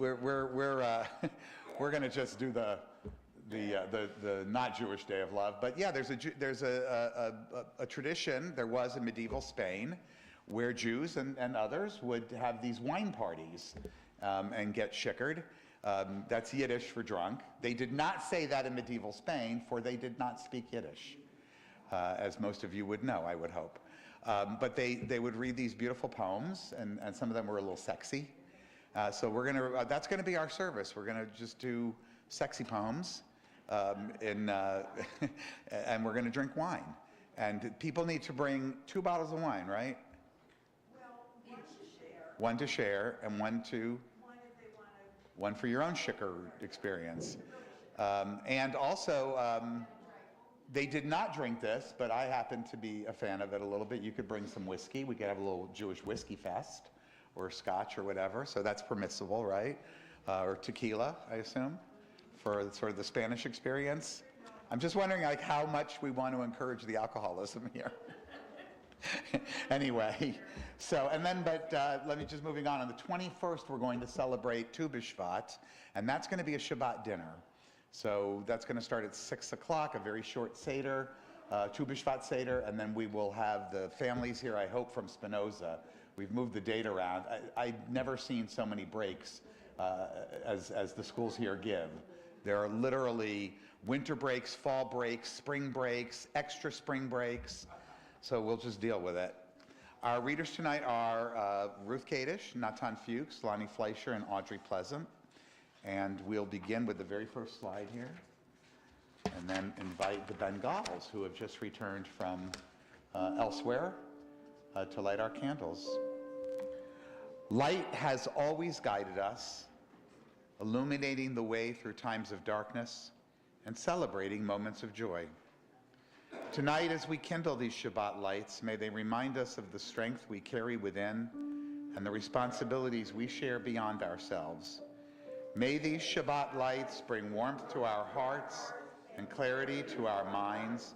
we're going to just do the not Jewish Day of Love. But yeah, there's a tradition. There was in medieval Spain where Jews and others would have these wine parties and get shikkered. That's Yiddish for drunk. They did not say that in medieval Spain, for they did not speak Yiddish, as most of you would know, I would hope. But they would read these beautiful poems, and some of them were a little sexy. So that's gonna be our service. We're gonna just do sexy poems, and we're gonna drink wine. And people need to bring 2 bottles of wine, right? Well, one to share. One to share, and one to? One if they want to. One for your own shikker experience. And also, they did not drink this, but I happen to be a fan of it a little bit. You could bring some whiskey. We could have a little Jewish whiskey fest, or scotch or whatever, so that's permissible, right? Or tequila, I assume, for sort of the Spanish experience. I'm just wondering like how much we want to encourage the alcoholism here. Anyway, so, and then, let me just moving on the 21st, we're going to celebrate Tu B'Shvat, and that's going to be a Shabbat dinner. So that's going to start at 6 o'clock, a very short Seder, Tu B'Shvat Seder, and then we will have the families here, I hope, from Spinoza. We've moved the date around. I've never seen so many breaks as the schools here give. There are literally winter breaks, fall breaks, spring breaks, extra spring breaks. So we'll just deal with it. Our readers tonight are Ruth Kadish, Natan Fuchs, Lonnie Fleischer, and Audrey Pleasant. And we'll begin with the very first slide here, and then invite the Bengals, who have just returned from elsewhere, to light our candles. Light has always guided us, illuminating the way through times of darkness and celebrating moments of joy. Tonight, as we kindle these Shabbat lights, may they remind us of the strength we carry within and the responsibilities we share beyond ourselves. May these Shabbat lights bring warmth to our hearts and clarity to our minds.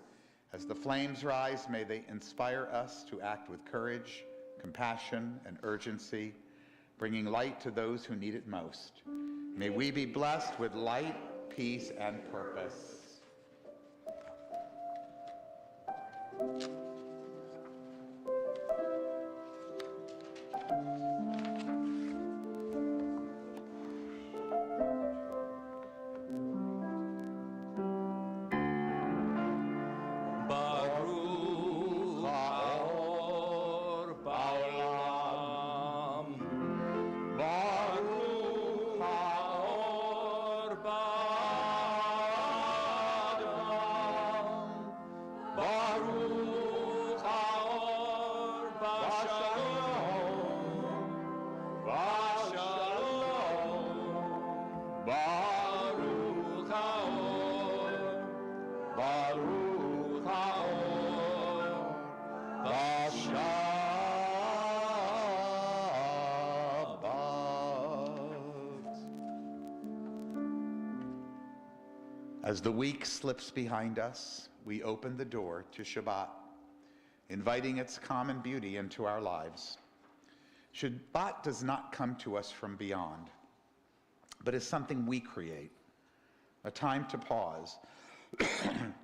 As the flames rise, may they inspire us to act with courage, compassion, and urgency, bringing light to those who need it most. May we be blessed with light, peace, and purpose. As the week slips behind us, we open the door to Shabbat, inviting its common beauty into our lives. Shabbat does not come to us from beyond, but is something we create, a time to pause,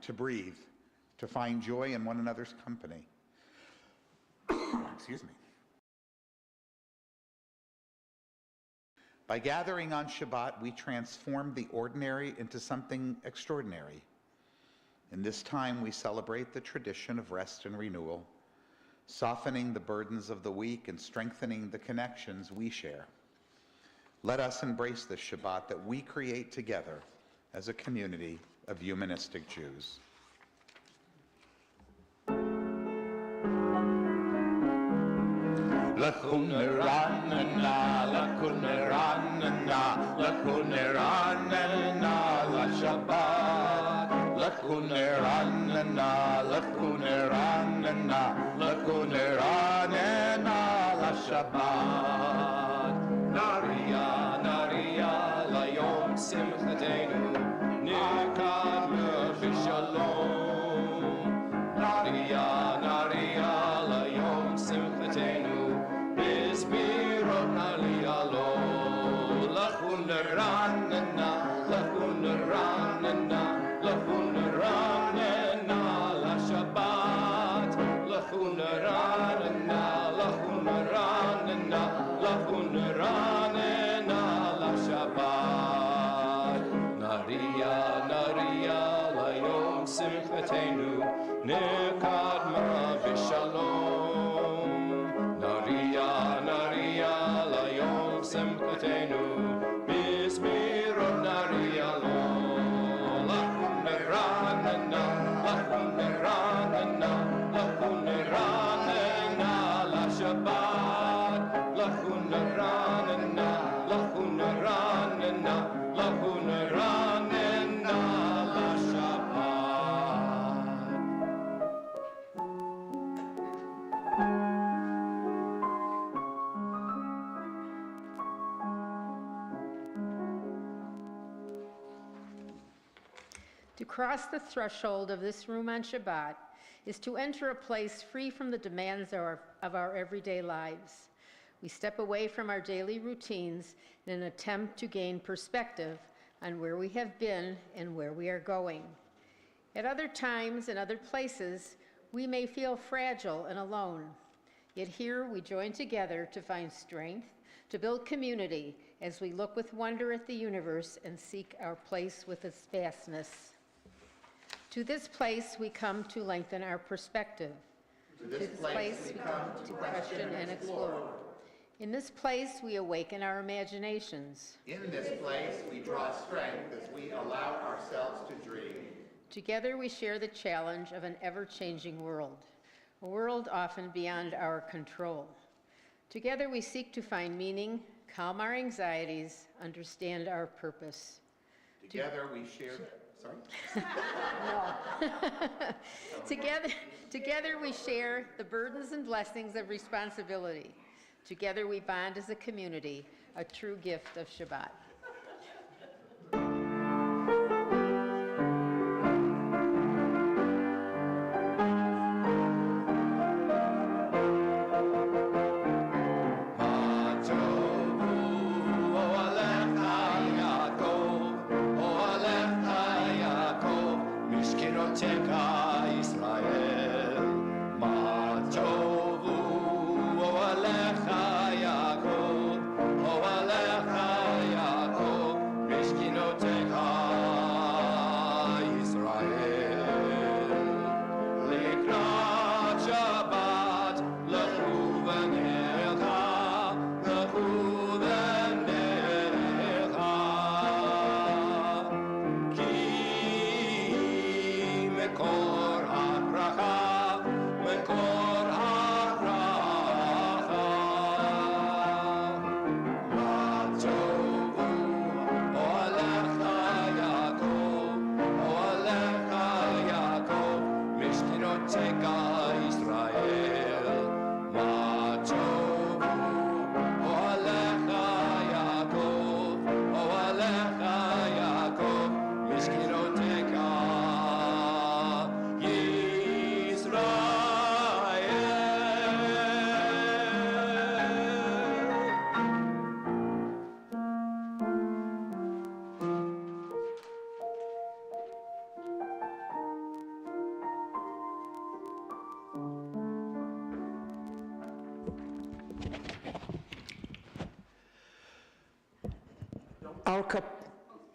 to breathe, to find joy in one another's company. Excuse me. By gathering on Shabbat, we transform the ordinary into something extraordinary. In this time, we celebrate the tradition of rest and renewal, softening the burdens of the week and strengthening the connections we share. Let us embrace this Shabbat that we create together as a community of humanistic Jews. L'chuneranana, l'chuneranana, l'chuneranana, la Shabbat. L'chuneranana, l'chuneranana, l'chuneranana, la Shabbat. Naria, naria, la yom simchatenu, nikad b'shalom. Naria, naria, la yom simchatenu, Bizbirot Ali Alo, Lachunranana, Lachunranana, Lachunranana, La Shabbat. Lachunranana, Lachunranana, Lachunranana, La Shabbat. Naria, Naria, Layom Simchatenu, Nekadma Vishalom. Naria, Naria, Layom Simchatenu, Bismirot Naria Lo. Lachunranana, Lachunranana, Lachunranana, La Shabbat. Lachunranana, Lachunranana, Lachunranana, La Shabbat. To cross the threshold of this room on Shabbat is to enter a place free from the demands of our everyday lives. We step away from our daily routines in an attempt to gain perspective on where we have been and where we are going. At other times and other places, we may feel fragile and alone. Yet here we join together to find strength, to build community as we look with wonder at the universe and seek our place with its vastness. To this place we come to lengthen our perspective. To this place we come to question and explore. In this place we awaken our imaginations. In this place, we draw strength as we allow ourselves to dream. Together we share the challenge of an ever-changing world, a world often beyond our control. Together we seek to find meaning, calm our anxieties, understand our purpose. Together, we share... Sorry? Together we share the burdens and blessings of responsibility. Together we bond as a community, a true gift of Shabbat.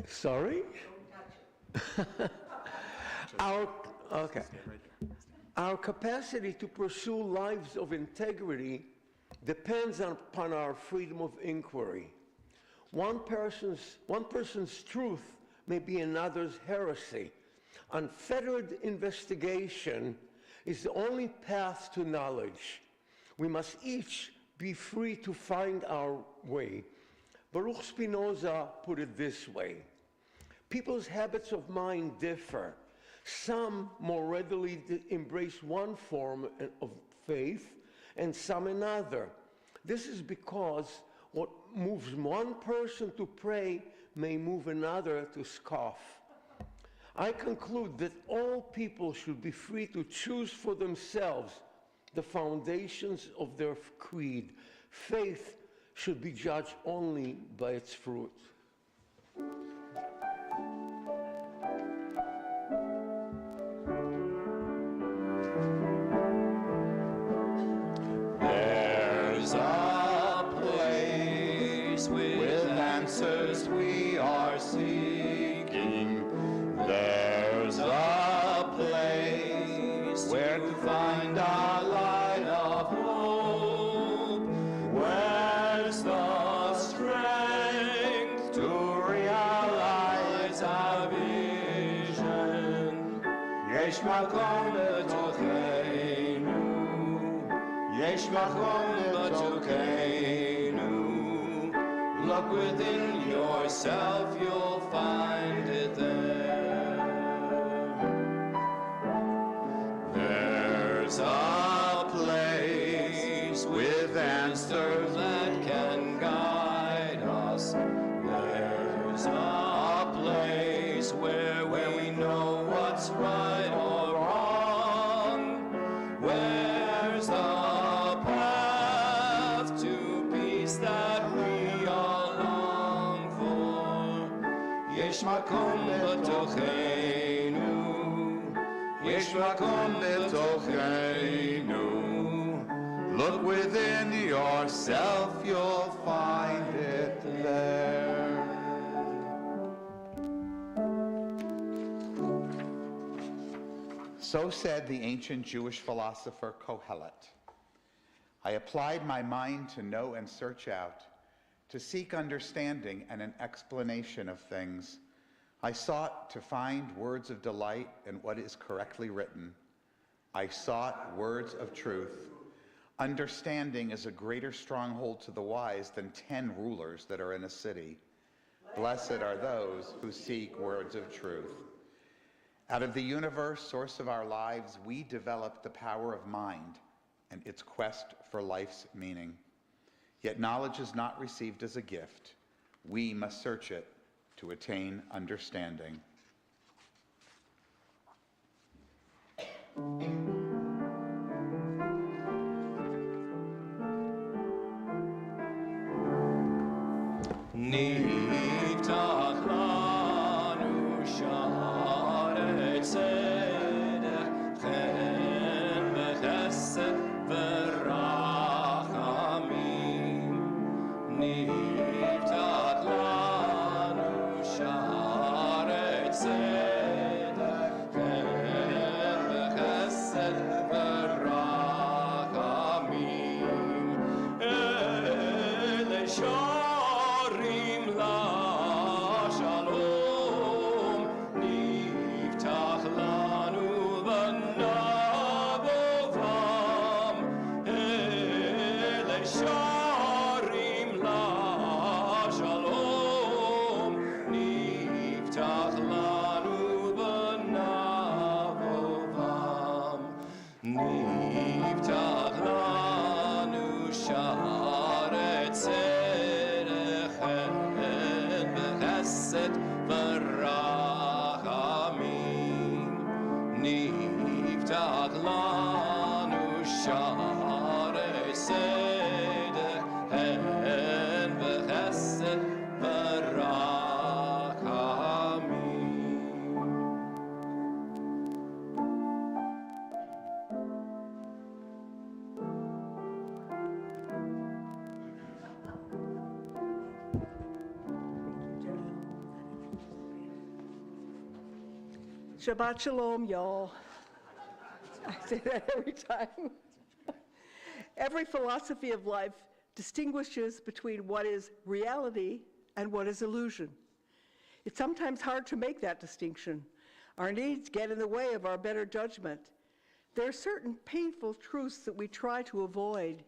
Sorry? Our capacity to pursue lives of integrity depends upon our freedom of inquiry. One person's truth may be another's heresy. Unfettered investigation is the only path to knowledge. We must each be free to find our way. Baruch Spinoza put it this way: people's habits of mind differ. Some more readily embrace one form of faith and some another. This is because what moves one person to pray may move another to scoff. I conclude that all people should be free to choose for themselves the foundations of their creed. Faith should be judged only by its fruit. answers we are seeking. There's a place where to find our light of hope. Where's the strength to realize our vision? Yesh makom betocheinu, yesh makom betocheinu. Look within yourself, you'll find it there. There's a place with answers that can guide us. There's a place where we know what's right or wrong. Where's the path to peace that we all long for? Yesh makom betocheinu, yesh makom betocheinu. Look within yourself, you'll find it there. So said the ancient Jewish philosopher Kohelet. I applied my mind to know and search out, to seek understanding and an explanation of things. I sought to find words of delight in what is correctly written. I sought words of truth. Understanding is a greater stronghold to the wise than 10 rulers that are in a city. Blessed are those who seek words of truth. Out of the universe, source of our lives, we develop the power of mind and its quest for life's meaning. Yet knowledge is not received as a gift. We must search it to attain understanding. Niftach lanu sha'aret tzedek chen v'chesed v'rachamim. Niftach lanu sha'aret tzedek chen v'chesed v'rachamim. Ele shorim la shalom, niftach lanu v'navovam. Ele shorim la shalom, niftach lanu v'navovam. Niftach lanu sha'aret tzedek chen v'chesed v'rachamim. Niftach lanu sha'aret tzedek chen v'chesed v'rachamim. Shabbat Shalom, y'all. I say that every time. Every philosophy of life distinguishes between what is reality and what is illusion. It's sometimes hard to make that distinction. Our needs get in the way of our better judgment. There are certain painful truths that we try to avoid.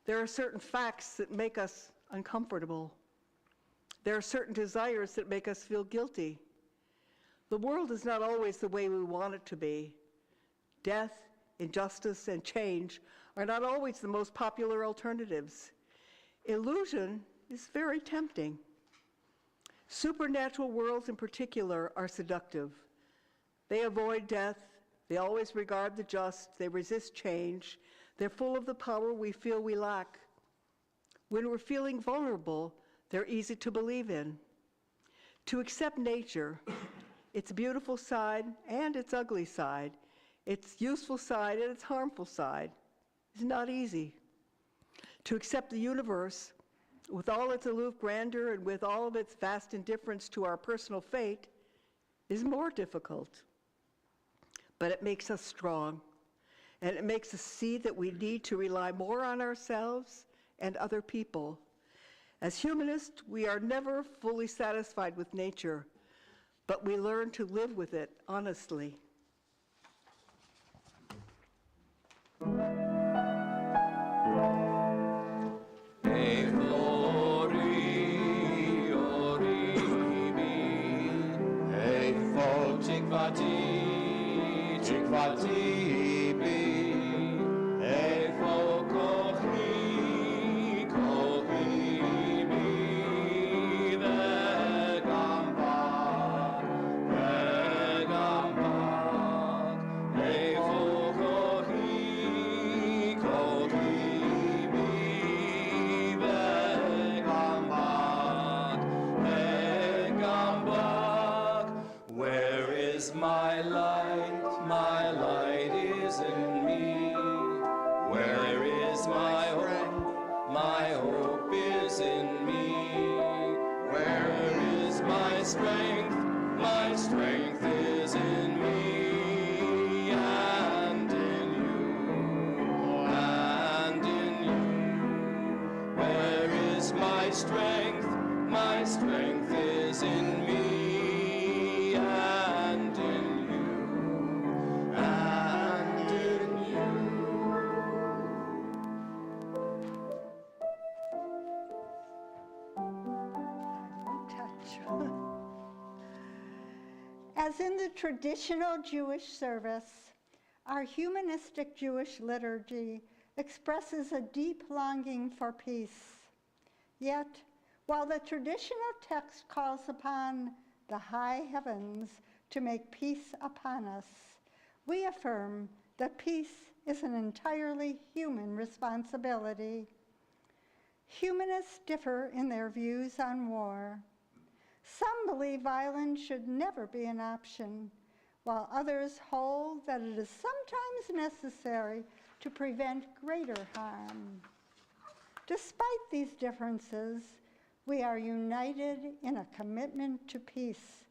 There are certain facts that make us uncomfortable. There are certain desires that make us feel guilty. The world is not always the way we want it to be. Death, injustice, and change are not always the most popular alternatives. Illusion is very tempting. Supernatural worlds in particular are seductive. They avoid death, they always regard the just, they resist change, they're full of the power we feel we lack. When we're feeling vulnerable, they're easy to believe in. To accept nature, its beautiful side and its ugly side, its useful side and its harmful side, is not easy. To accept the universe with all its aloof grandeur and with all of its vast indifference to our personal fate, is more difficult. But it makes us strong, and it makes us see that we need to rely more on ourselves and other people. As humanists, we are never fully satisfied with nature, but we learn to live with it honestly. תקוותי בי, איפה כוחי, כוחי בי, וגם בך, וגם בך, איפה כוחי, כוחי בי, וגם בך, וגם בך. Where is my light? My light is in me. Where is my hope? My hope is in me. Where is my strength? My strength is in me and in you, and in you. Where is my strength? My strength is in me. As in the traditional Jewish service, our humanistic Jewish liturgy expresses a deep longing for peace. Yet, while the traditional text calls upon the high heavens to make peace upon us, we affirm that peace is an entirely human responsibility. Humanists differ in their views on war. Some believe violence should never be an option, while others hold that it is sometimes necessary to prevent greater harm. Despite these differences, we are united in a commitment to peace,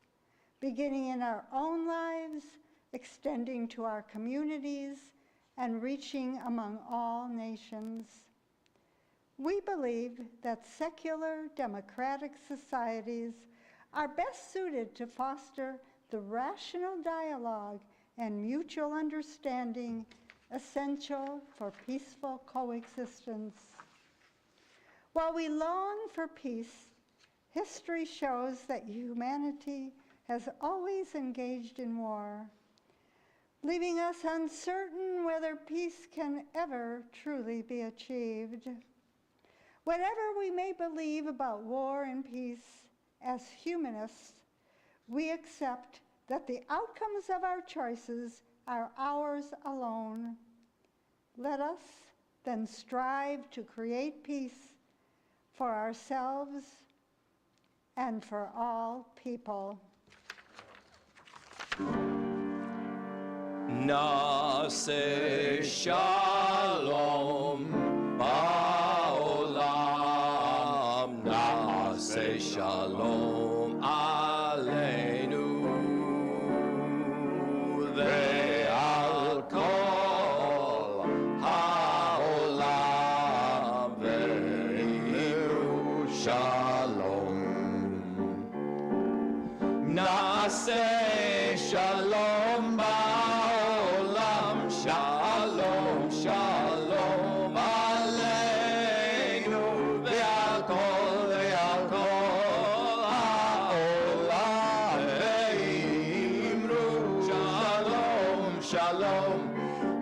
beginning in our own lives, extending to our communities, and reaching among all nations. We believe that secular democratic societies are best suited to foster the rational dialogue and mutual understanding essential for peaceful coexistence. While we long for peace, history shows that humanity has always engaged in war, leaving us uncertain whether peace can ever truly be achieved. Whatever we may believe about war and peace, as humanists, we accept that the outcomes of our choices are ours alone. Let us then strive to create peace for ourselves and for all people. Na'aseh shalom ba'olam, na'aseh shalom aleinu ve'al kol ha'olam ve'imiru shalom. Na'aseh shalom ba'olam, shalom, shalom aleinu ve'al kol ha'olam ve'imru shalom, shalom.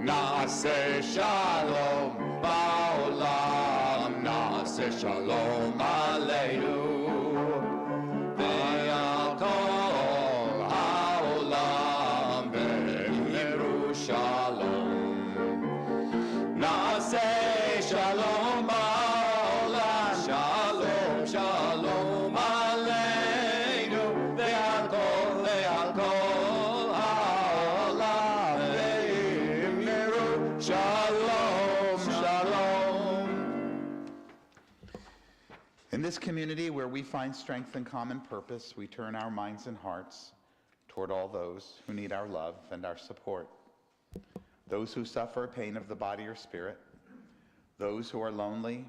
Na'aseh shalom ba'olam, na'aseh shalom aleinu ve'al kol ha'olam ve'imru shalom. Na'aseh shalom ba'olam, shalom, shalom aleinu ve'al kol ha'olam ve'imru shalom, shalom. In this community where we find strength and common purpose, we turn our minds and hearts toward all those who need our love and our support. Those who suffer pain of the body or spirit, those who are lonely,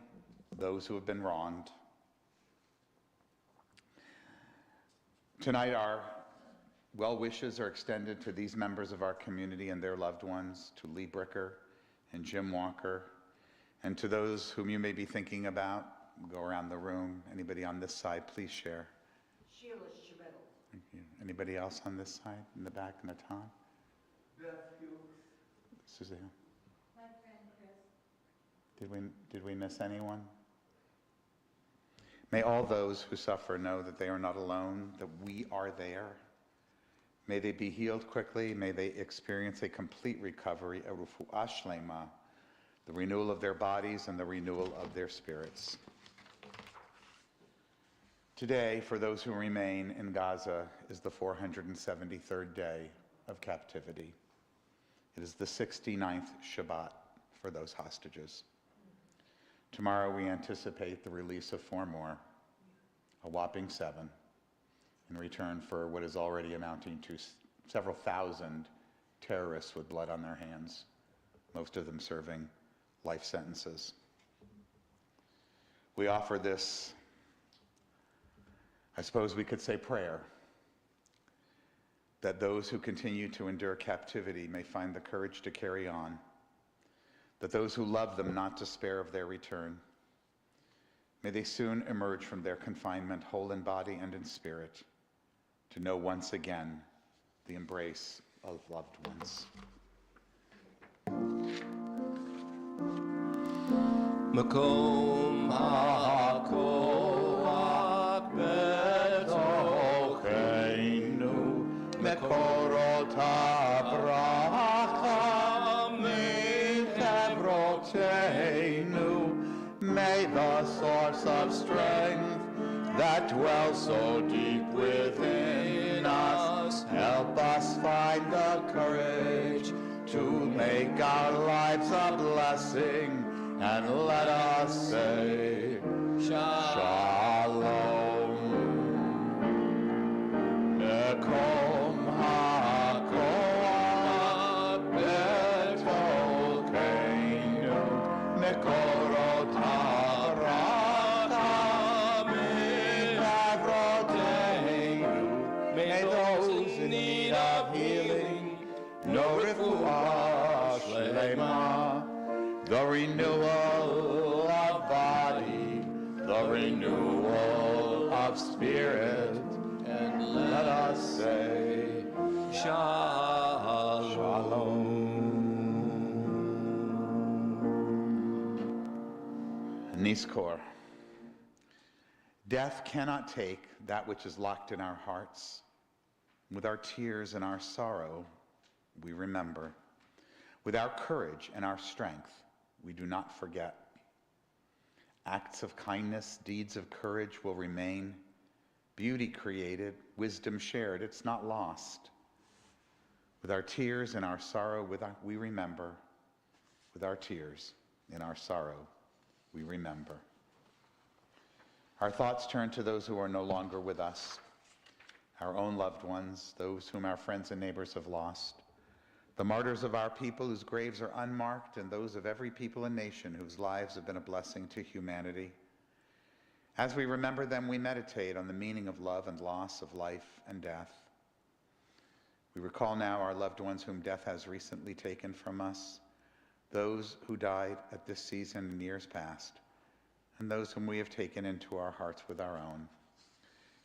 those who have been wronged. Tonight, our well wishes are extended to these members of our community and their loved ones, to Lee Bricker and Jim Walker, and to those whom you may be thinking about. Go around the room. Anybody on this side, please share. Sheila Schmidl. Thank you. Anybody else on this side, in the back, Natan? Suzanne? My friend Chris. Did we miss anyone? May all those who suffer know that they are not alone, that we are there. May they be healed quickly. May they experience a complete recovery, a refuah shlema, the renewal of their bodies and the renewal of their spirits. Today, for those who remain in Gaza, is the 473rd day of captivity. It is the 69th Shabbat for those hostages. Tomorrow we anticipate the release of 4 more, a whopping 7, in return for what is already amounting to several thousand terrorists with blood on their hands, most of them serving life sentences. We offer this, I suppose we could say, prayer, that those who continue to endure captivity may find the courage to carry on, that those who love them not despair of their return. May they soon emerge from their confinement whole in body and in spirit, to know once again the embrace of loved ones. Makom ha'koach betocheinu, mekorot ha'bracha michevroteinu. May the source of strength that dwells so deep within us help us find the courage to make our lives a blessing, and let us say Shalom. Nekom ha'koach betocheinu, mekorot ha'bracha michevroteinu. May those in need of healing know refuah shlema, the renewal of body, the renewal of spirit, and let us say Shalom. Niskor. Death cannot take that which is locked in our hearts. With our tears and our sorrow, we remember. With our courage and our strength, we do not forget. Acts of kindness, deeds of courage will remain. Beauty created, wisdom shared, it's not lost. With our tears and our sorrow, we remember. With our tears and our sorrow, we remember. Our thoughts turn to those who are no longer with us, our own loved ones, those whom our friends and neighbors have lost, the martyrs of our people whose graves are unmarked, and those of every people and nation whose lives have been a blessing to humanity. As we remember them, we meditate on the meaning of love and loss, of life and death. We recall now our loved ones whom death has recently taken from us, those who died at this season in years past, and those whom we have taken into our hearts with our own.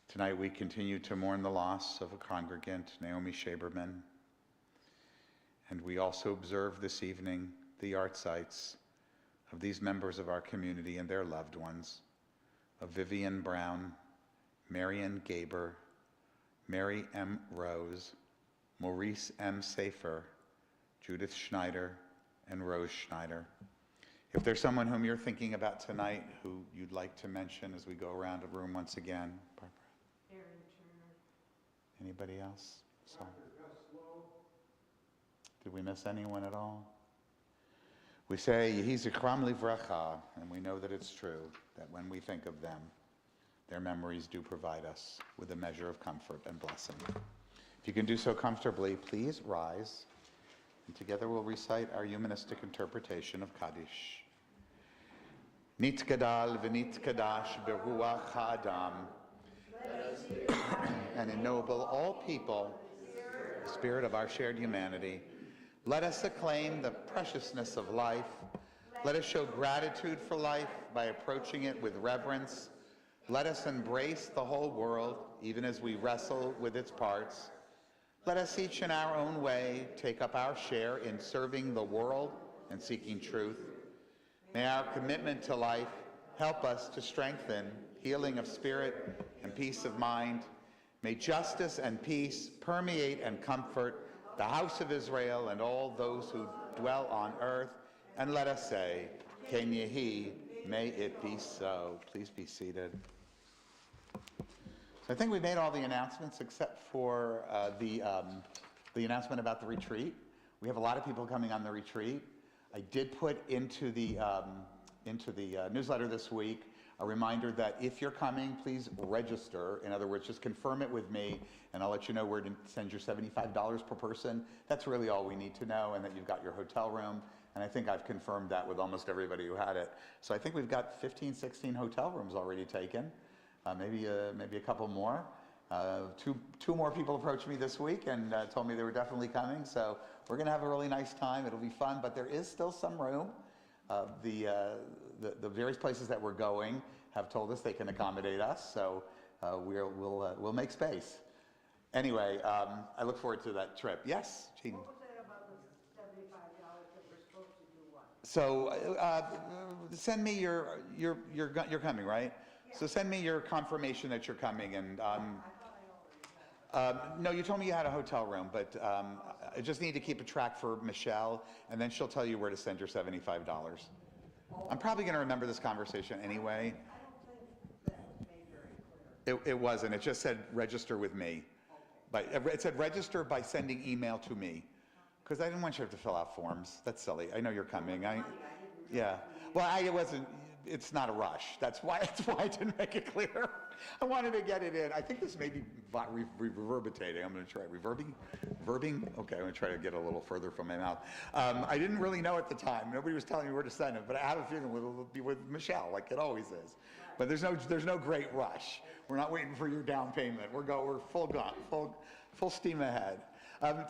Tonight we continue to mourn the loss of a congregant, Naomi Shaberman, and we also observe this evening the art sites of these members of our community and their loved ones, of Vivian Brown, Marion Gaber, Mary M. Rose, Maurice M. Safer, Judith Schneider, and Rose Schneider. If there's someone whom you're thinking about tonight who you'd like to mention as we go around the room once again. Barbara? Aaron Turner. Anybody else? Sorry. Did we miss anyone at all? We say, Yehi Zichram Livracha, and we know that it's true, that when we think of them, their memories do provide us with a measure of comfort and blessing. If you can do so comfortably, please rise, and together we'll recite our humanistic interpretation of Kaddish. Nitgadal v'nitgadash beruach ha'adam, and ennoble all people, the spirit of our shared humanity. Let us acclaim the preciousness of life. Let us show gratitude for life by approaching it with reverence. Let us embrace the whole world, even as we wrestle with its parts. Let us each in our own way take up our share in serving the world and seeking truth. May our commitment to life help us to strengthen healing of spirit and peace of mind. May justice and peace permeate and comfort the house of Israel and all those who dwell on earth. And let us say, Ken Yehi, may it be so. Please be seated. So I think we made all the announcements except for the announcement about the retreat. We have a lot of people coming on the retreat. I did put into the newsletter this week a reminder that if you're coming, please register. In other words, just confirm it with me, and I'll let you know where to send your $75 per person. That's really all we need to know, and that you've got your hotel room. And I think I've confirmed that with almost everybody who had it. So I think we've got 15, 16 hotel rooms already taken, maybe a couple more. Two more people approached me this week and told me they were definitely coming. So we're going to have a really nice time. It'll be fun, but there is still some room. The various places that we're going have told us they can accommodate us, so we'll make space. Anyway, I look forward to that trip. Yes, Gene? What was that about the $75 that we're supposed to do what? So send me you're coming, right? Yeah. So send me your confirmation that you're coming, and no, you told me you had a hotel room, but I just need to keep a track for Michelle, and then she'll tell you where to send your $75. I'm probably going to remember this conversation anyway. I don't think that was made very clear. It wasn't. It just said register with me. But it said register by sending email to me, because I didn't want you to have to fill out forms. That's silly. I know you're coming. Yeah. Well, it wasn't. It's not a rush. That's why I didn't make it clear. I wanted to get it in. I think this may be reverberating. I'm going to try verbing. Okay, I'm going to try to get a little further from my mouth. I didn't really know at the time. Nobody was telling me where to send it, but I have a feeling it'll be with Michelle, like it always is. But there's no great rush. We're not waiting for your down payment. We're full steam ahead.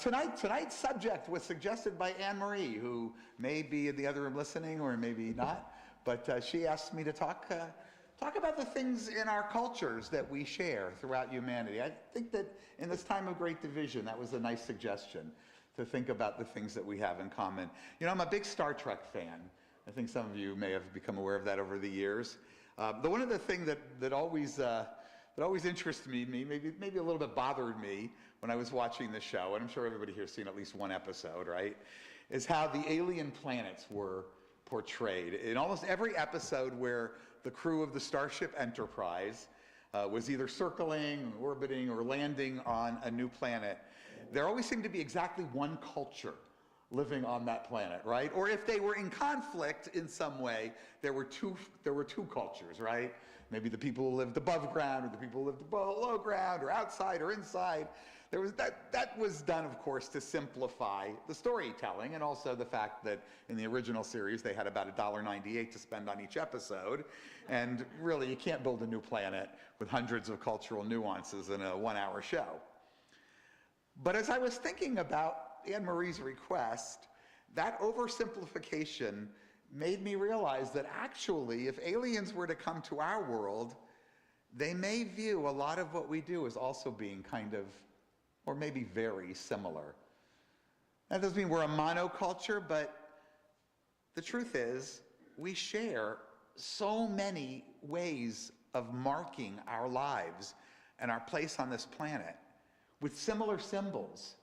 Tonight's subject was suggested by Anne Marie, who may be in the other room listening or maybe not. But she asked me to talk about the things in our cultures that we share throughout humanity. I think that in this time of great division, that was a nice suggestion, to think about the things that we have in common. You know, I'm a big Star Trek fan. I think some of you may have become aware of that over the years. One of the things that always interested me, maybe a little bit bothered me when I was watching the show, and I'm sure everybody here has seen at least one episode, right, is how the alien planets were portrayed. In almost every episode where the crew of the Starship Enterprise was either circling, orbiting, or landing on a new planet, there always seemed to be exactly one culture living on that planet, right? Or if they were in conflict in some way, there were two cultures, right? Maybe the people who lived above ground, or the people who lived below ground, or outside or inside. That was done, of course, to simplify the storytelling, and also the fact that in the original series they had about $1.98 to spend on each episode, and really you can't build a new planet with hundreds of cultural nuances in a one-hour show. But as I was thinking about Anne Marie's request, that oversimplification made me realize that actually, if aliens were to come to our world, they may view a lot of what we do as also being kind of, or maybe very similar. That doesn't mean we're a monoculture, but the truth is, we share so many ways of marking our lives and our place on this planet with similar symbols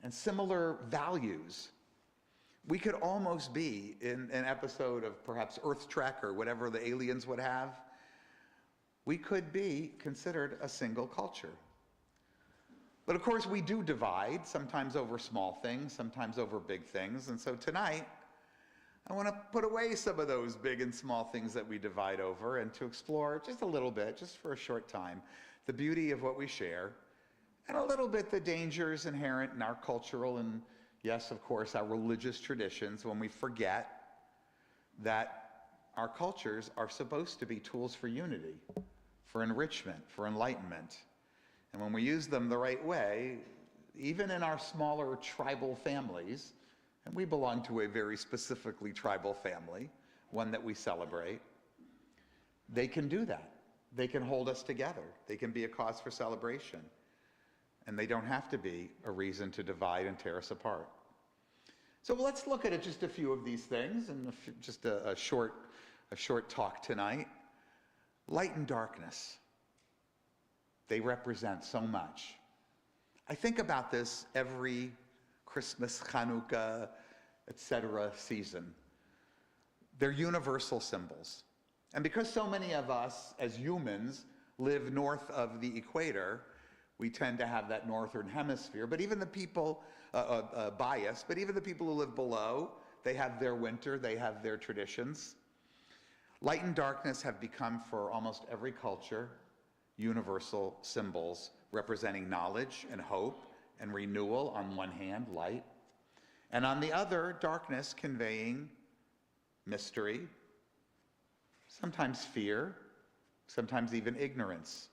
and similar values. We could almost be in an episode of perhaps Earth Trek or whatever the aliens would have. We could be considered a single culture. But of course we do divide, sometimes over small things, sometimes over big things. And so tonight, I want to put away some of those big and small things that we divide over and to explore just a little bit, just for a short time, the beauty of what we share and a little bit the dangers inherent in our cultural and, yes, of course, our religious traditions when we forget that our cultures are supposed to be tools for unity, for enrichment, for enlightenment. And when we use them the right way, even in our smaller tribal families, and we belong to a very specifically tribal family, one that we celebrate, they can do that. They can hold us together. They can be a cause for celebration. And they don't have to be a reason to divide and tear us apart. So let's look at just a few of these things, and just a short talk tonight. Light and darkness. They represent so much. I think about this every Christmas, Hanukkah, etc. season. They're universal symbols. And because so many of us as humans live north of the equator, we tend to have that northern hemisphere. But even the people, bias, but even the people who live below, they have their winter, they have their traditions. Light and darkness have become, for almost every culture, universal symbols representing knowledge and hope and renewal on one hand, light, and on the other, darkness conveying mystery, sometimes fear, sometimes even ignorance.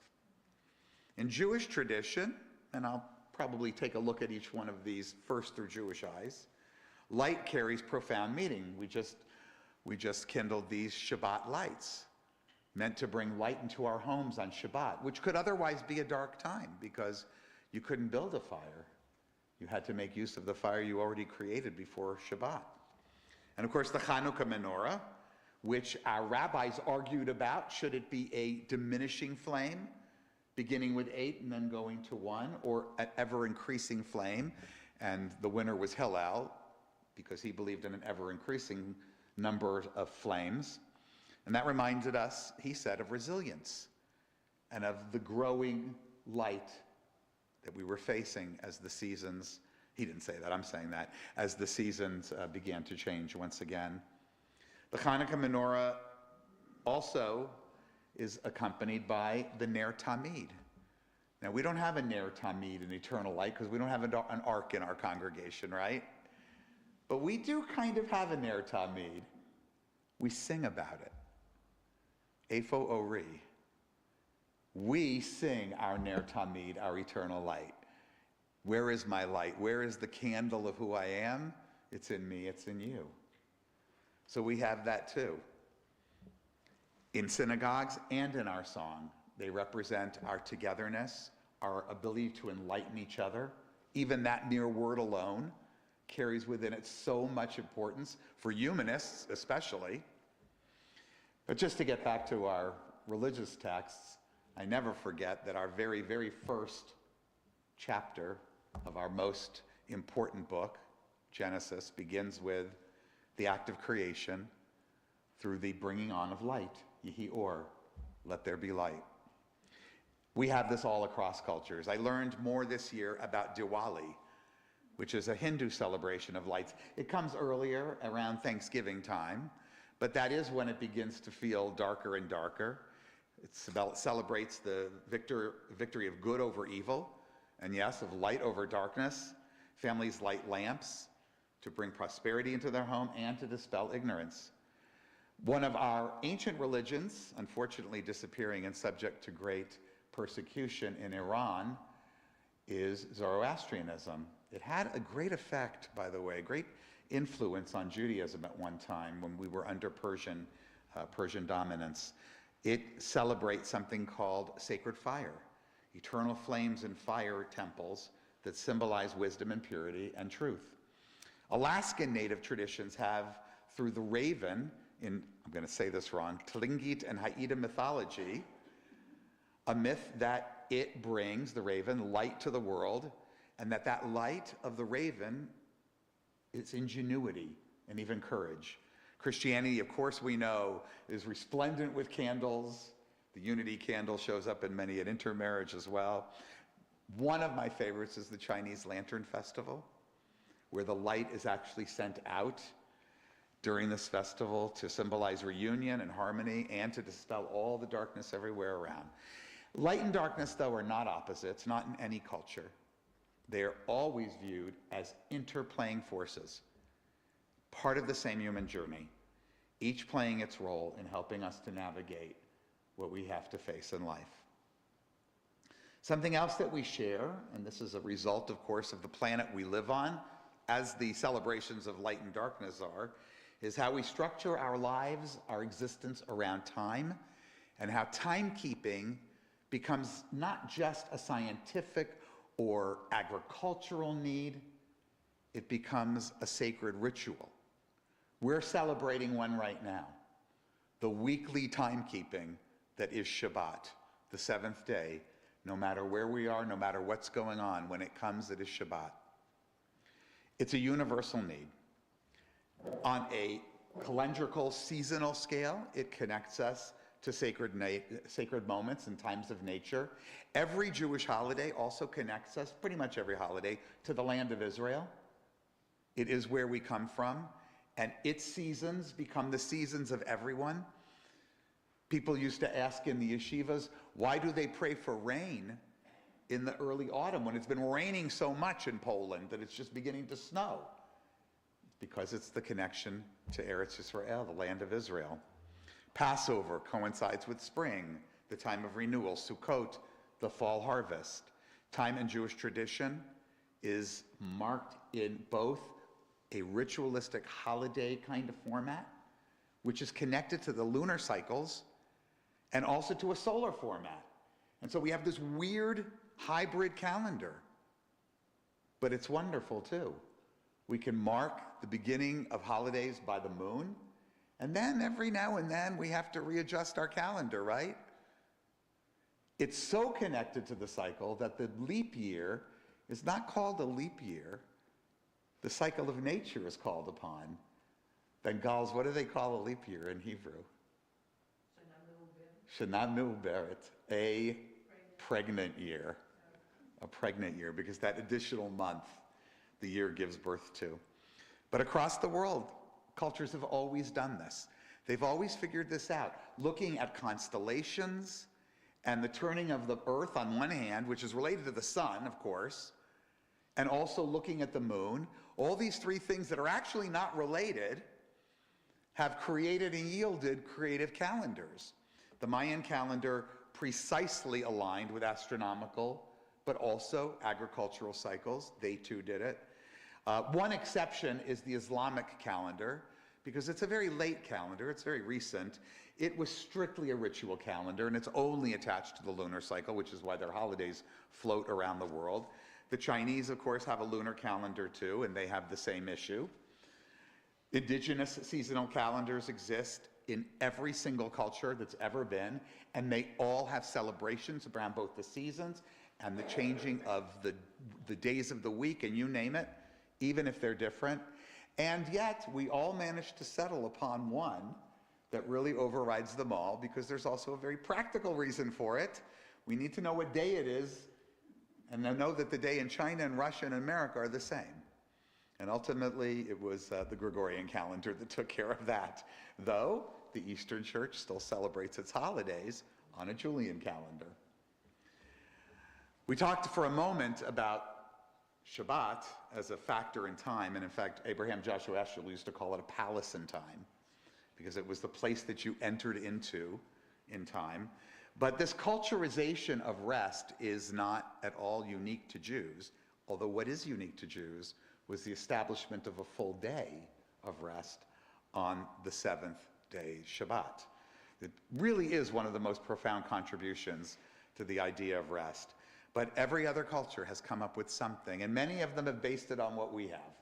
In Jewish tradition, and I'll probably take a look at each one of these first through Jewish eyes, light carries profound meaning. We just kindled these Shabbat lights, meant to bring light into our homes on Shabbat, which could otherwise be a dark time because you couldn't build a fire. You had to make use of the fire you already created before Shabbat. And of course, the Hanukkah menorah, which our rabbis argued about, should it be a diminishing flame, beginning with 8 and then going to 1, or an ever-increasing flame? And the winner was Hillel, because he believed in an ever-increasing number of flames. And that reminded us, he said, of resilience and of the growing light that we were facing as the seasons, he didn't say that, I'm saying that, as the seasons began to change once again. The Hanukkah menorah also is accompanied by the Ner Tamid. Now, we don't have a Ner Tamid, an eternal light, because we don't have an ark in our congregation, right? But we do kind of have a Ner Tamid. We sing about it. Eifo Ori. We sing our Ner Tamid, our eternal light. Where is my light? Where is the candle of who I am? It's in me, it's in you. So we have that too. In synagogues and in our song, they represent our togetherness, our ability to enlighten each other. Even that mere word alone carries within it so much importance, for humanists especially. But just to get back to our religious texts, I never forget that our very, very first chapter of our most important book, Genesis, begins with the act of creation through the bringing on of light, Yehi Or, let there be light. We have this all across cultures. I learned more this year about Diwali, which is a Hindu celebration of lights. It comes earlier, around Thanksgiving time, but that is when it begins to feel darker and darker. It celebrates the victory of good over evil, and yes, of light over darkness. Families light lamps to bring prosperity into their home and to dispel ignorance. One of our ancient religions, unfortunately disappearing and subject to great persecution in Iran, is Zoroastrianism. It had a great effect, by the way, great influence on Judaism at one time when we were under Persian dominance. It celebrates something called sacred fire, eternal flames and fire temples that symbolize wisdom and purity and truth. Alaskan native traditions have, through the raven, in, I'm going to say this wrong, Tlingit and Haida mythology, a myth that it brings, the raven, light to the world, and that light of the raven is ingenuity and even courage. Christianity, of course, we know, is resplendent with candles. The unity candle shows up in many an intermarriage as well. One of my favorites is the Chinese Lantern Festival, where the light is actually sent out. during this festival to symbolize reunion and harmony and to dispel all the darkness everywhere around. Light and darkness, though, are not opposites, not in any culture. They are always viewed as interplaying forces, part of the same human journey, each playing its role in helping us to navigate what we have to face in life. Something else that we share, and this is a result, of course, of the planet we live on, as the celebrations of light and darkness are, is how we structure our lives, our existence around time, and how timekeeping becomes not just a scientific or agricultural need, it becomes a sacred ritual. We're celebrating one right now, the weekly timekeeping that is Shabbat, the seventh day. No matter where we are, no matter what's going on, when it comes, it is Shabbat. It's a universal need. On a calendrical, seasonal scale, it connects us to sacred moments and times of nature. Every Jewish holiday also connects us, pretty much every holiday, to the land of Israel. It is where we come from, and its seasons become the seasons of everyone. People used to ask in the yeshivas, why do they pray for rain in the early autumn when it's been raining so much in Poland that it's just beginning to snow? It's because it's the connection to Eretz Yisrael, the land of Israel. Passover coincides with spring, the time of renewal. Sukkot, the fall harvest. Time in Jewish tradition is marked in both a ritualistic holiday kind of format, which is connected to the lunar cycles, and also to a solar format. And so we have this weird hybrid calendar, but it's wonderful too. We can mark the beginning of holidays by the moon, and then every now and then we have to readjust our calendar, right? It's so connected to the cycle that the leap year is not called a leap year. The cycle of nature is called upon. Then Gauls, what do they call a leap year in Hebrew? Shana Milberet, a pregnant year. A pregnant year, because that additional month the year gives birth to. But across the world, cultures have always done this. They've always figured this out, looking at constellations and the turning of the earth on one hand, which is related to the sun, of course, and also looking at the moon. All these three things that are actually not related have created and yielded creative calendars. The Mayan calendar precisely aligned with astronomical, but also agricultural cycles. They too did it. One exception is the Islamic calendar, because it's a very late calendar, it's very recent. It was strictly a ritual calendar, and it's only attached to the lunar cycle, which is why their holidays float around the world. The Chinese, of course, have a lunar calendar too, and they have the same issue. Indigenous seasonal calendars exist in every single culture that's ever been, and they all have celebrations around both the seasons and the changing of the days of the week, and you name it, even if they're different. And yet, we all managed to settle upon one that really overrides them all, because there's also a very practical reason for it. We need to know what day it is, and I know that the day in China and Russia and America are the same. And ultimately, it was the Gregorian calendar that took care of that, though the Eastern Church still celebrates its holidays on a Julian calendar. We talked for a moment about Shabbat as a factor in time, and in fact, Abraham Joshua Heschel used to call it a palace in time, because it was the place that you entered into in time. But this culturization of rest is not at all unique to Jews, although what is unique to Jews was the establishment of a full day of rest on the seventh day, Shabbat. It really is one of the most profound contributions to the idea of rest. But every other culture has come up with something, and many of them have based it on what we have,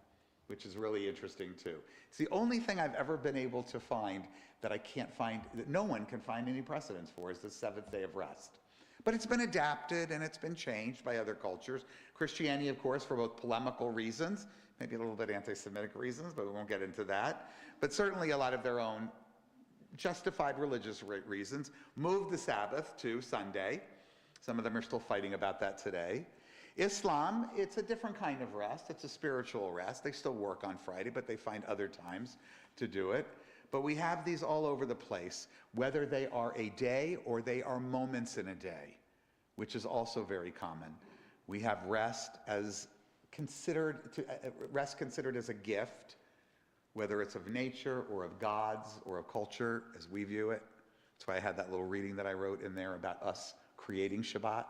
which is really interesting too. It's the only thing I've ever been able to find that I can't find, that no one can find any precedence for, is the seventh day of rest. But it's been adapted and it's been changed by other cultures. Christianity, of course, for both polemical reasons, maybe a little bit anti-Semitic reasons, but we won't get into that. But certainly a lot of their own justified religious reasons, moved the Sabbath to Sunday. Some of them are still fighting about that today. Islam, it's a different kind of rest. It's a spiritual rest. They still work on Friday, but they find other times to do it. But we have these all over the place, whether they are a day or they are moments in a day, which is also very common. We have rest considered as a gift, whether it's of nature or of God's or of culture as we view it. That's why I had that little reading that I wrote in there about us creating Shabbat.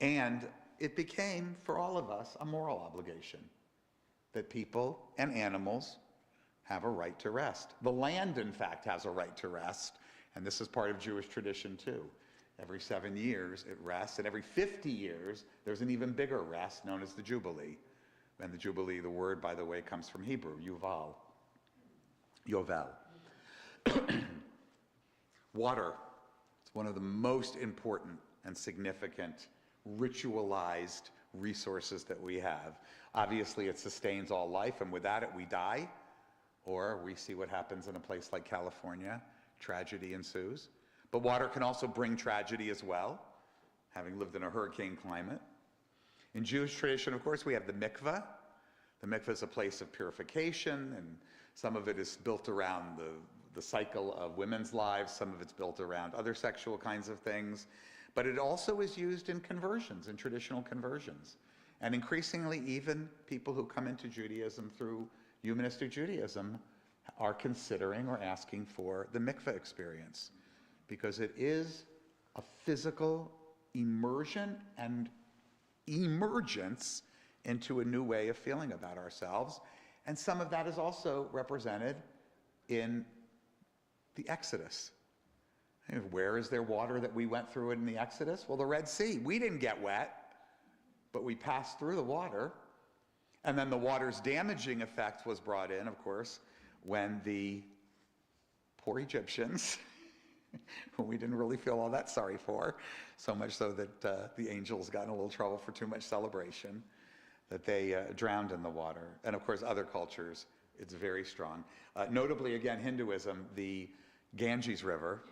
And it became, for all of us, a moral obligation that people and animals have a right to rest. The land, in fact, has a right to rest, and this is part of Jewish tradition too. Every 7 years it rests, and every 50 years there's an even bigger rest known as the Jubilee. And the Jubilee, the word, by the way, comes from Hebrew, Yuval. Yovel. Water. It's one of the most important and significant ritualized resources that we have. Obviously, it sustains all life, and without it, we die. Or we see what happens in a place like California. Tragedy ensues. But water can also bring tragedy as well, having lived in a hurricane climate. In Jewish tradition, of course, we have the mikveh. The mikveh is a place of purification, and some of it is built around the cycle of women's lives. Some of it's built around other sexual kinds of things. But it also is used in conversions, in traditional conversions. And increasingly, even people who come into Judaism through humanistic Judaism are considering or asking for the mikveh experience, because it is a physical immersion and emergence into a new way of feeling about ourselves. And some of that is also represented in the Exodus. And where is there water that we went through in the Exodus? Well, the Red Sea. We didn't get wet, but we passed through the water. And then the water's damaging effect was brought in, of course, when the poor Egyptians, who we didn't really feel all that sorry for, so much so that the angels got in a little trouble for too much celebration, that they drowned in the water. And of course, other cultures, it's very strong. Notably, again, Hinduism, the Ganges River,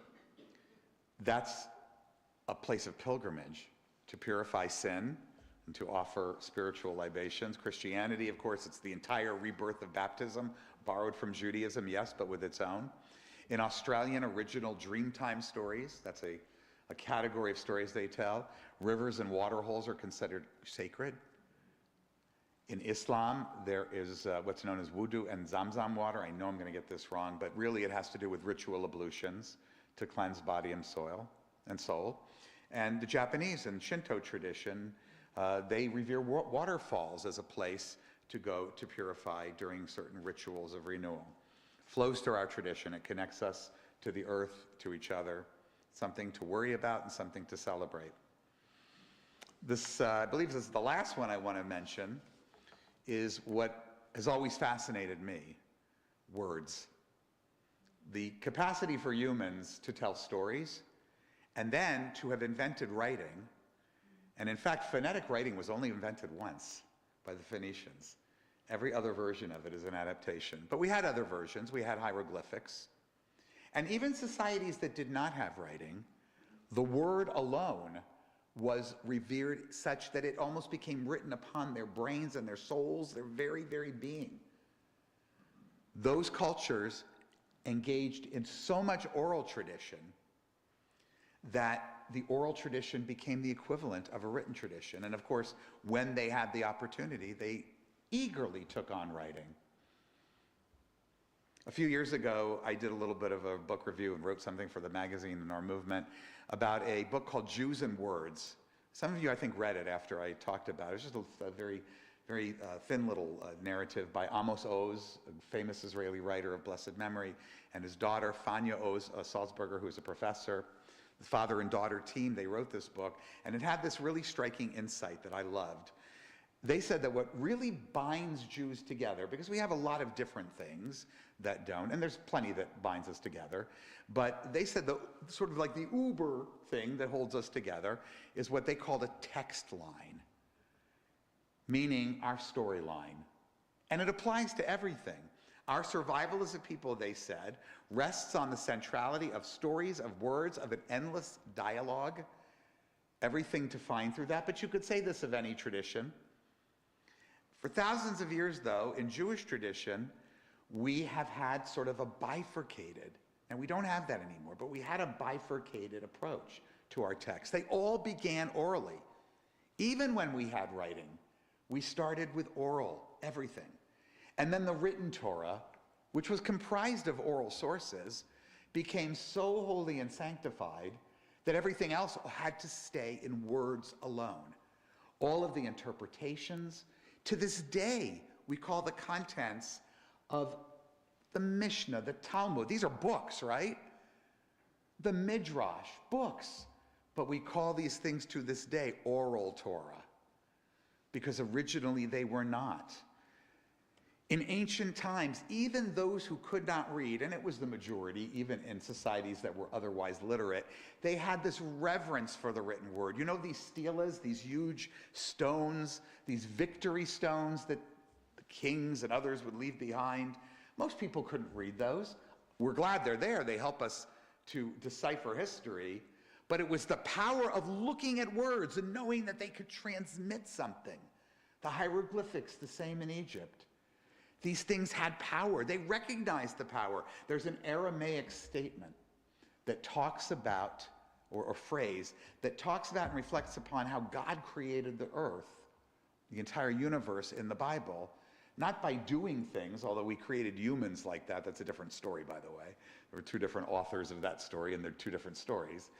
that's a place of pilgrimage to purify sin and to offer spiritual libations. Christianity, of course, it's the entire rebirth of baptism, borrowed from Judaism, yes, but with its own. In Australian original Dreamtime stories, that's a category of stories they tell, rivers and water holes are considered sacred. In Islam, there is what's known as wudu and zamzam water. I know I'm going to get this wrong, but really it has to do with ritual ablutions to cleanse body and soul. And the Japanese in Shinto tradition, they revere waterfalls as a place to go to purify during certain rituals of renewal. Flows through our tradition. It connects us to the earth, to each other, something to worry about and something to celebrate. This, I believe this is the last one I want to mention, is what has always fascinated me, words. The capacity for humans to tell stories, and then to have invented writing. And in fact, phonetic writing was only invented once by the Phoenicians. Every other version of it is an adaptation. But we had other versions. We had hieroglyphics. And even societies that did not have writing, the word alone was revered such that it almost became written upon their brains and their souls, their very, very being. Those cultures engaged in so much oral tradition that the oral tradition became the equivalent of a written tradition. And of course, when they had the opportunity, they eagerly took on writing. A few years ago, I did a little bit of a book review and wrote something for the magazine in our movement about a book called Jews and Words. Some of you, I think, read it after I talked about it. It's just a very, very thin little narrative by Amos Oz, a famous Israeli writer of blessed memory, and his daughter, Fania Oz Salzberger, who's a professor. The father and daughter team, they wrote this book, and it had this really striking insight that I loved. They said that what really binds Jews together, because we have a lot of different things that don't, and there's plenty that binds us together, but they said that sort of like the uber thing that holds us together is what they called a text line, meaning our storyline. And it applies to everything. Our survival as a people, they said, rests on the centrality of stories, of words, of an endless dialogue everything to find through that, but you could say this of any tradition. For thousands of years, though, in Jewish tradition, we have had sort of a bifurcated, and we don't have that anymore, but we had a bifurcated approach to our texts. They all began orally. Even when we had writing, we started with oral, everything. And then the written Torah, which was comprised of oral sources, became so holy and sanctified that everything else had to stay in words alone. All of the interpretations, to this day, we call the contents of the Mishnah, the Talmud. These are books, right? The Midrash, books. But we call these things to this day oral Torah, because originally they were not. In ancient times, even those who could not read, and it was the majority, even in societies that were otherwise literate, they had this reverence for the written word. You know these stelas, these huge stones, these victory stones that the kings and others would leave behind? Most people couldn't read those. We're glad they're there. They help us to decipher history. But it was the power of looking at words and knowing that they could transmit something. The hieroglyphics, the same in Egypt. These things had power. They recognized the power. There's an Aramaic statement that talks about, or a phrase, that talks about and reflects upon how God created the earth, the entire universe in the Bible, not by doing things, although we created humans like that. That's a different story, by the way. There were two different authors of that story, and they're two different stories.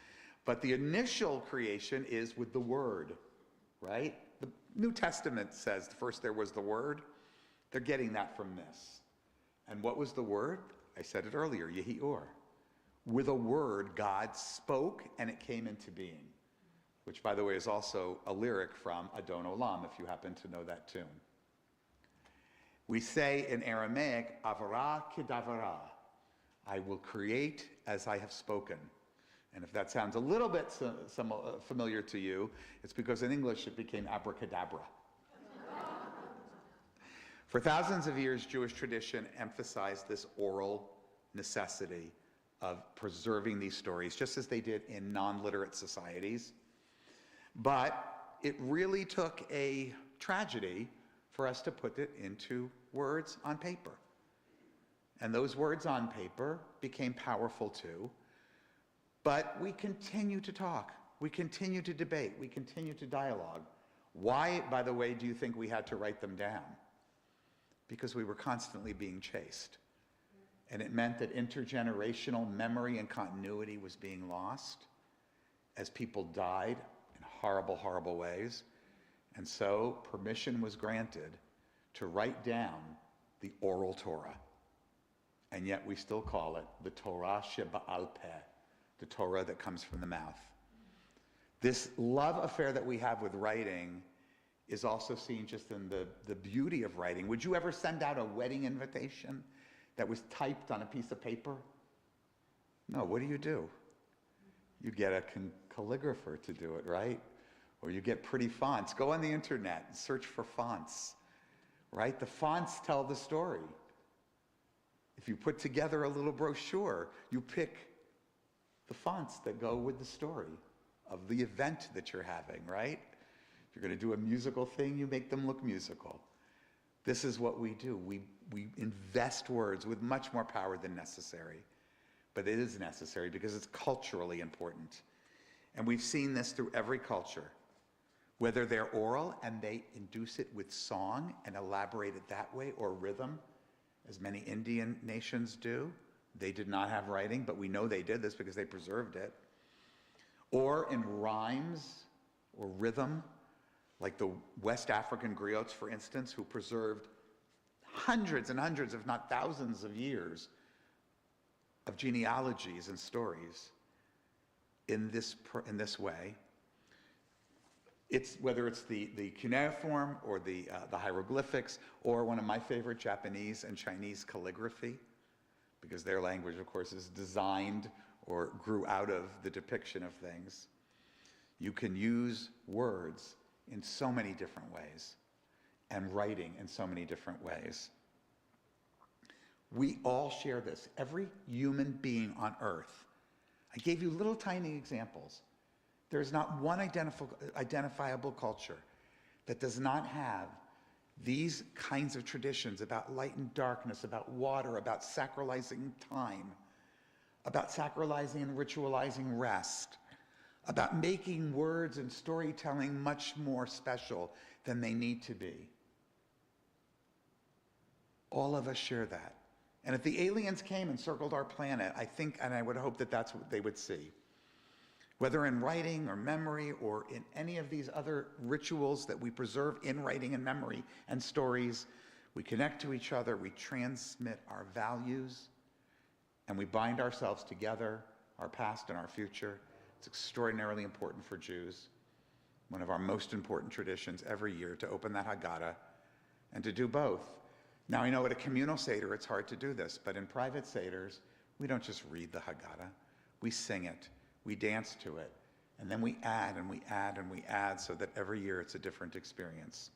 But the initial creation is with the Word, right? The New Testament says first there was the Word. They're getting that from this. And what was the Word? I said it earlier, Yehi'or. With a word, God spoke and it came into being, which, by the way, is also a lyric from Adon Olam, if you happen to know that tune. We say in Aramaic, Avara kedavara. I will create as I have spoken. And if that sounds a little bit familiar to you, it's because in English it became abracadabra. For thousands of years, Jewish tradition emphasized this oral necessity of preserving these stories, just as they did in non-literate societies. But it really took a tragedy for us to put it into words on paper. And those words on paper became powerful too. But we continue to talk, we continue to debate, we continue to dialogue. Why, by the way, do you think we had to write them down? Because we were constantly being chased. And it meant that intergenerational memory and continuity was being lost as people died in horrible, horrible ways. And so permission was granted to write down the oral Torah. And yet we still call it the Torah Sheba'al Peh, the Torah that comes from the mouth. This love affair that we have with writing is also seen just in the beauty of writing. Would you ever send out a wedding invitation that was typed on a piece of paper? No, what do? You get a calligrapher to do it, right? Or you get pretty fonts. Go on the internet and search for fonts, right? The fonts tell the story. If you put together a little brochure, you pick the fonts that go with the story of the event that you're having, right? If you're going to do a musical thing, you make them look musical. This is what we do. We invest words with much more power than necessary. But it is necessary because it's culturally important. And we've seen this through every culture. Whether they're oral and they induce it with song and elaborate it that way, or rhythm, as many Indian nations do. They did not have writing, but we know they did this because they preserved it. Or in rhymes or rhythm, like the West African griots, for instance, who preserved hundreds and hundreds, if not thousands of years of genealogies and stories in this way. Whether it's the cuneiform or the hieroglyphics, or one of my favorite, Japanese and Chinese calligraphy, because their language, of course, is designed or grew out of the depiction of things. You can use words in so many different ways, and writing in so many different ways. We all share this. Every human being on earth. I gave you little tiny examples. There's not one identifiable culture that does not have these kinds of traditions about light and darkness, about water, about sacralizing time, about sacralizing and ritualizing rest, about making words and storytelling much more special than they need to be. All of us share that. And if the aliens came and circled our planet, I think, and I would hope that that's what they would see. Whether in writing or memory or in any of these other rituals that we preserve in writing and memory and stories, we connect to each other, we transmit our values, and we bind ourselves together, our past and our future. It's extraordinarily important for Jews, one of our most important traditions every year, to open that Haggadah and to do both. Now, I know at a communal Seder it's hard to do this, but in private Seders, we don't just read the Haggadah, we sing it. We dance to it, and then we add and we add and we add so that every year it's a different experience.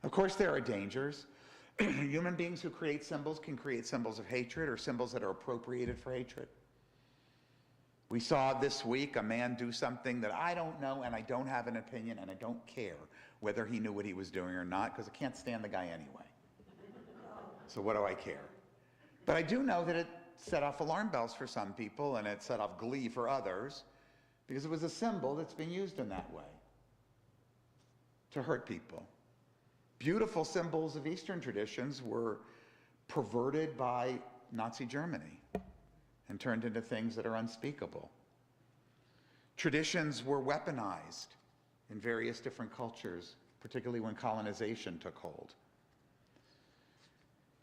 Of course, there are dangers. Human beings who create symbols can create symbols of hatred or symbols that are appropriated for hatred. We saw this week a man do something that I don't know and I don't have an opinion and I don't care whether he knew what he was doing or not, because I can't stand the guy anyway. So what do I care? But I do know that it set off alarm bells for some people, and it set off glee for others, because it was a symbol that's been used in that way to hurt people. Beautiful symbols of Eastern traditions were perverted by Nazi Germany and turned into things that are unspeakable. Traditions were weaponized in various different cultures, particularly when colonization took hold.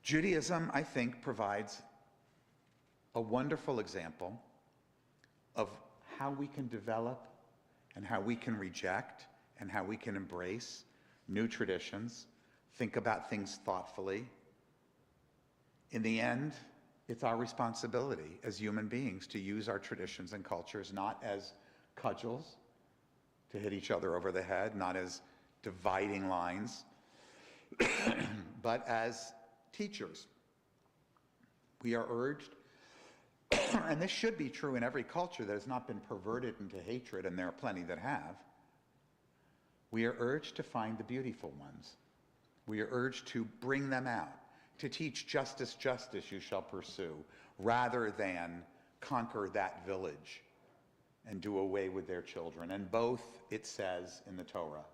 Judaism, I think, provides a wonderful example of how we can develop and how we can reject and how we can embrace new traditions, think about things thoughtfully. In the end, it's our responsibility as human beings to use our traditions and cultures not as cudgels to hit each other over the head, not as dividing lines, but as teachers. We are urged, and this should be true in every culture that has not been perverted into hatred, and there are plenty that have, we are urged to find the beautiful ones. We are urged to bring them out, to teach justice, justice you shall pursue, rather than conquer that village and do away with their children. And both, it says in the Torah,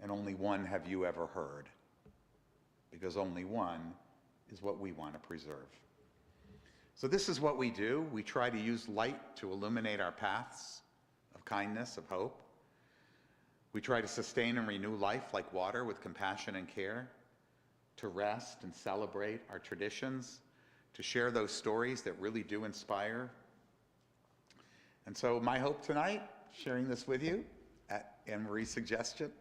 and only one have you ever heard, because only one is what we want to preserve. So this is what we do. We try to use light to illuminate our paths of kindness, of hope. We try to sustain and renew life like water with compassion and care, to rest and celebrate our traditions, to share those stories that really do inspire. And so my hope tonight, sharing this with you at Anne-Marie's suggestion,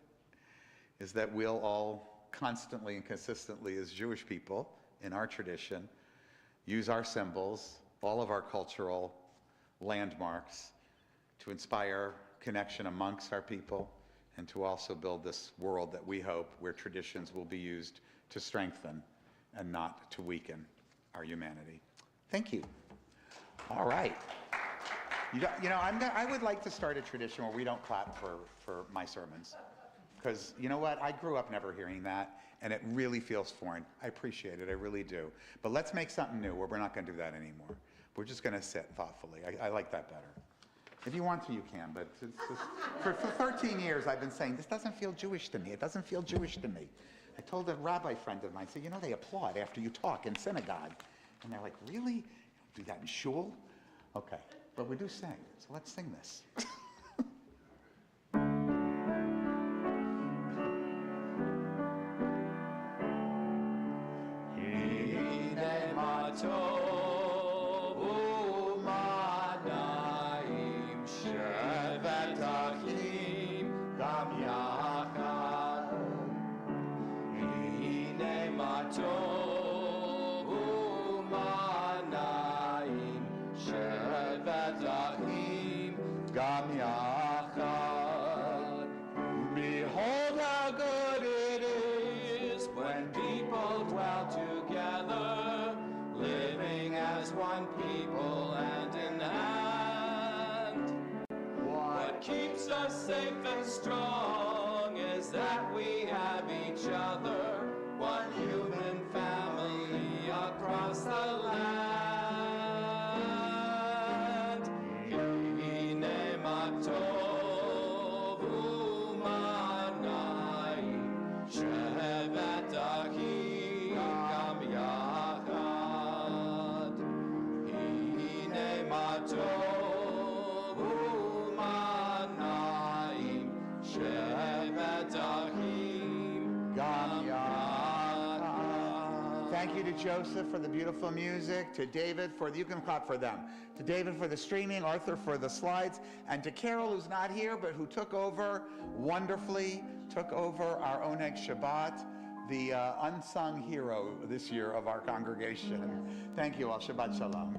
is that we'll all constantly and consistently as Jewish people in our tradition use our symbols, all of our cultural landmarks, to inspire connection amongst our people and to also build this world that we hope where traditions will be used to strengthen and not to weaken our humanity. Thank you. All right. I would like to start a tradition where we don't clap for my sermons. Because you know what? I grew up never hearing that, and it really feels foreign. I appreciate it, I really do. But let's make something new where we're not going to do that anymore. We're just going to sit thoughtfully. I like that better. If you want to, you can, but it's just, for 13 years I've been saying, this doesn't feel Jewish to me. It doesn't feel Jewish to me. I told a rabbi friend of mine, I said, you know, they applaud after you talk in synagogue. And they're like, really? You don't do that in shul? Okay, but we do sing, so let's sing this. Behold how good it is when people dwell together, living as one people hand in hand. What keeps have each other, one human family across the land. Hine matov u'manayim, shevet achim gam yachad. Hine matov u'manayim, shevet achim gam yachad. Thank you to Joseph for the beautiful music, to David for the, you can clap for them, to David for the streaming, Arthur for the slides, and to Carol, who's not here, but who took over wonderfully, took over our Oneg Shabbat, the unsung hero this year of our congregation. Thank you all. Shabbat Shalom.